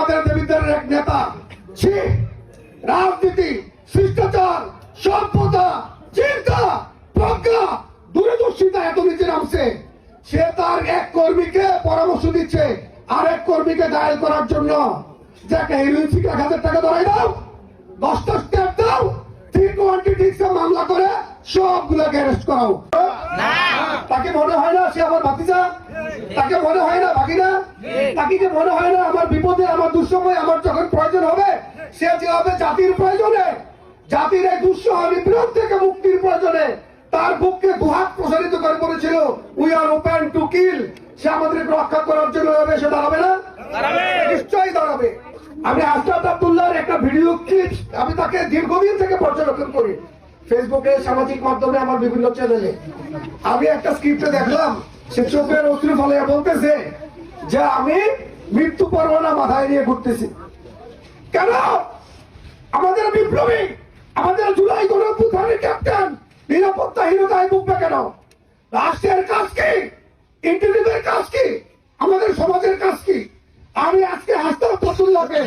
দেবীদের এক নেতা ছি রাজনীতি শিষ্টাচার সভ্যতা চিন্তা প্রজ্ঞা দূরদর্শিতা এত নিচে নামছে সে তার এক কর্মীকে পরামর্শ দিচ্ছে আরেক কর্মীকে ঘায়েল করার জন্য যে একটা হেরোইন থেকে 1,000 টাকা ধরাই দাও 10টা স্টেপ দাও 326 মামলা করে সবগুলোকে অ্যারেস্ট করাও তাকে মনে হয় না সে আমার ভাতিজা তাকে মনে হয় না ভাগিনা তাকে কি মনে হয় না আমার বিপদে আমার দুঃসময় আমার যখন প্রয়োজন হবে সে যে হবে জাতির প্রয়োজনে জাতির এই দুঃসহ বিরোধ থেকে মুক্তির প্রয়োজনে তার বুককে দুহাত প্রসারিত করে বলেছিল we are open to kill সে আমাদের রক্ষা করার জন্য হবে সে দাঁড়াবে না নিশ্চয়ই দাঁড়াবে আমি আশরাফ আব্দুল্লাহর একটা ভিডিও ক্লিপ আমি তাকে দীর্ঘদিন থেকে পর্যবেক্ষণ করি ফেসবুকে সামাজিক মাধ্যমে আমার বিভিন্ন চ্যানেলে আমি একটা স্ক্রিপ্টে দেখলাম সে চোখের অশ্রু ফলে বলতেছে যে আমি মৃত্যু পরোয়ানা মাথায় নিয়ে ঘুরতেছি কেন আমাদের বিপ্লবী আমাদের জুলাই গণঅভ্যুত্থানের ক্যাপ্টেন নিরাপত্তাহীনতায় ভুগবে কেন রাষ্ট্রের কাজ কি ইন্টারনেটের কাজ কি আমাদের সমাজের কাজ কি আমি আজকে আশরাফ আব্দুল্লাহকে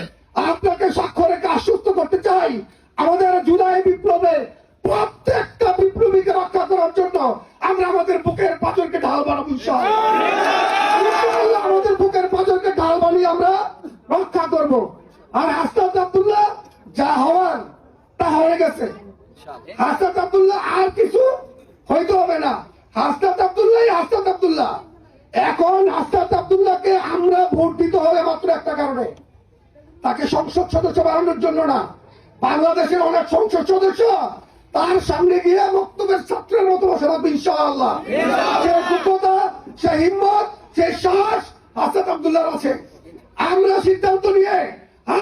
আপনাকে স্বাক্ষর রেখে আশ্বস্ত করতে চাই আমাদের জুলাই বিপ্লবে প্রত্যেকটা বিপ্লবীকে রক্ষা করার জন্য আমরা আমাদের বুকের পাঁজরকে ঢাল বানাবো ইনশাআল্লাহ আমাদের বুকের পাঁজরকে ঢাল বানিয়ে আমরা রক্ষা করব আর আশরাফ আব্দুল্লাহ যা হওয়ার তা হয়ে গেছে আশরাফ আব্দুল্লাহ আর কিছু হইতে হবে না আশরাফ আব্দুল্লাহ এখন আশরাফ আব্দুল্লাহকে আমরা ভোট দিতে হবে মাত্র একটা কারণে তাকে সংসদ সদস্য বানানোর জন্য না বাংলাদেশের অনেক সংসদ সদস্য তার সামনে গিয়ে বক্তব্যের ছাত্রের মতো বসে রাখবে ইনশাআল্লাহ সে যোগ্যতা সে হিম্মত সে সাহস আশরাফ আব্দুল্লাহর আছে আমরা সিদ্ধান্ত